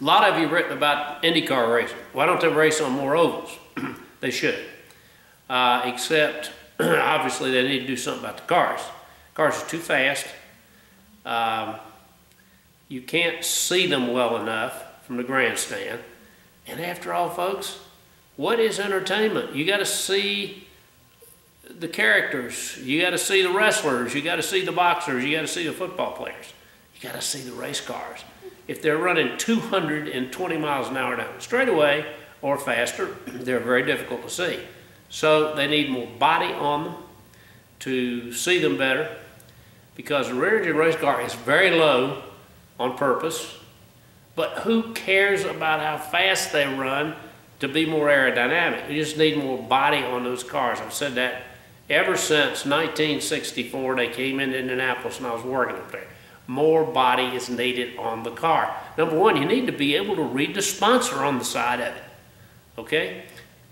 A lot of you have written about IndyCar racing. Why don't they race on more ovals? They should. Except, obviously, they need to do something about the cars. Cars are too fast. You can't see them well enough from the grandstand. And after all, folks, what is entertainment? You got to see the characters. You got to see the wrestlers. You got to see the boxers. You got to see the football players. You got to see the race cars. If they're running 220 miles an hour down the straightaway or faster, they're very difficult to see. So they need more body on them to see them better, because the rear engine race car is very low on purpose, but who cares about how fast they run to be more aerodynamic? You just need more body on those cars. I've said that ever since 1964. They came into Indianapolis and I was working up there. More body is needed on the car. Number one, you need to be able to read the sponsor on the side of it, okay?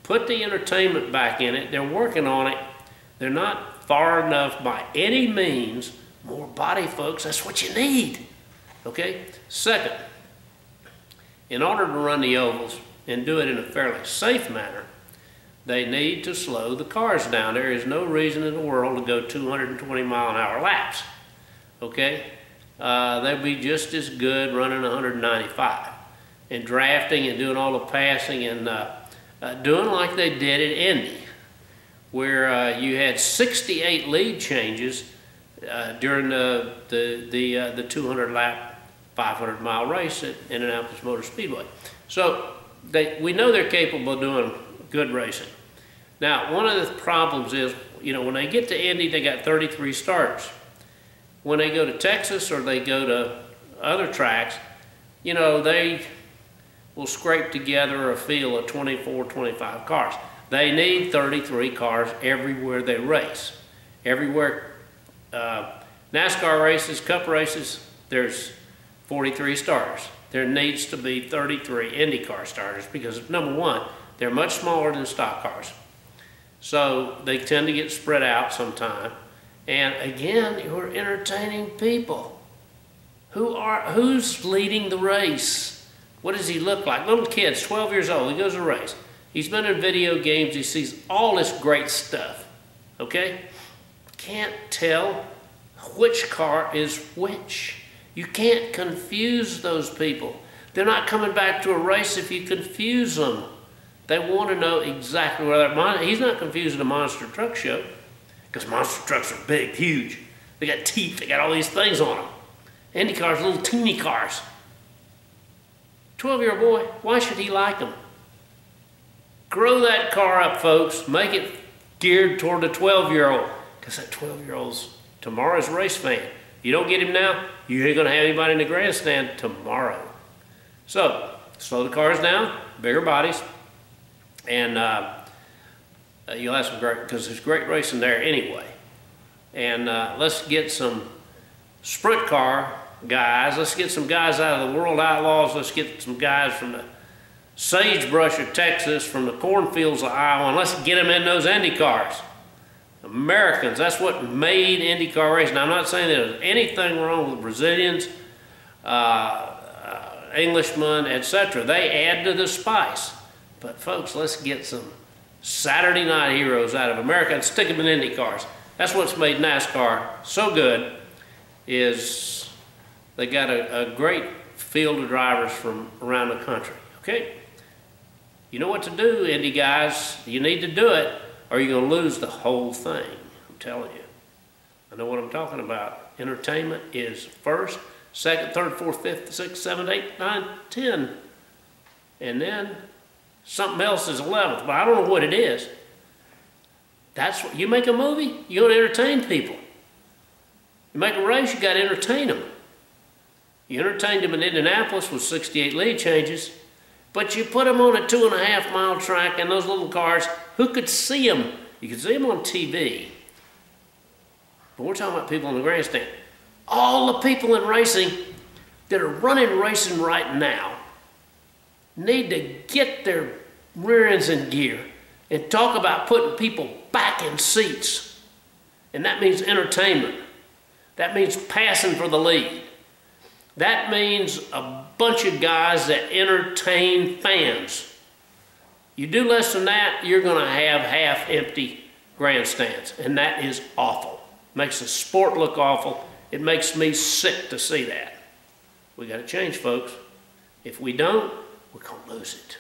Put the entertainment back in it. They're working on it. They're not far enough by any means. More body, folks, that's what you need, okay? Second, in order to run the ovals and do it in a fairly safe manner, they need to slow the cars down. There is no reason in the world to go 220 mile an hour laps, okay? They'll be just as good running 195 and drafting and doing all the passing and doing like they did at Indy, where you had 68 lead changes during the 200 lap, 500 mile race at Indianapolis Motor Speedway. So we know they're capable of doing good racing. Now, one of the problems is, you know, when they get to Indy, they got 33 starters. When they go to Texas or they go to other tracks, you know, they will scrape together a field of 24, 25 cars. They need 33 cars everywhere they race. Everywhere, NASCAR races, Cup races, there's 43 starters. There needs to be 33 IndyCar starters because, number one, they're much smaller than stock cars. So they tend to get spread out sometime. And again, you're entertaining people. Who's leading the race? What does he look like? Little kid's 12 years old, he goes to race. He's been in video games, he sees all this great stuff, okay? Can't tell which car is which. You can't confuse those people. They're not coming back to a race if you confuse them. They want to know exactly where they're. He's not confusing a monster truck show, because monster trucks are big, huge. They got teeth, they got all these things on them. Indy cars, little teeny cars. 12-year-old boy, why should he like them? Grow that car up, folks. Make it geared toward the 12-year-old, because that 12-year-old's tomorrow's race fan. You don't get him now, you ain't gonna have anybody in the grandstand tomorrow. So, slow the cars down, bigger bodies, and you'll have some great, because there's great racing there anyway. And let's get some sprint car guys. Let's get some guys out of the World Outlaws. Let's get some guys from the sagebrush of Texas, from the cornfields of Iowa, and let's get them in those Indy cars. Americans, that's what made IndyCar racing. Now, I'm not saying there's anything wrong with Brazilians, Englishmen, etc. They add to the spice. But folks, let's get some Saturday night heroes out of America and stick them in Indy cars. That's what's made NASCAR so good, is they got a great field of drivers from around the country, okay? You know what to do, Indy guys. You need to do it, or you're going to lose the whole thing. I'm telling you. I know what I'm talking about. Entertainment is first, second, third, fourth, fifth, sixth, seventh, eighth, ninth, 10. And then something else is 11th, but I don't know what it is. That's what, you make a movie, you got to entertain people. You make a race, you got to entertain them. You entertained them in Indianapolis with 68 lead changes, but you put them on a 2.5 mile track and those little cars, who could see them? You could see them on TV. But we're talking about people in the grandstand. All the people in racing that are running racing right now need to get their rear ends in gear and talk about putting people back in seats. And that means entertainment. That means passing for the lead. That means a bunch of guys that entertain fans. You do less than that, you're going to have half-empty grandstands, and that is awful. Makes the sport look awful. It makes me sick to see that. We got to change, folks. If we don't, we're going to lose it.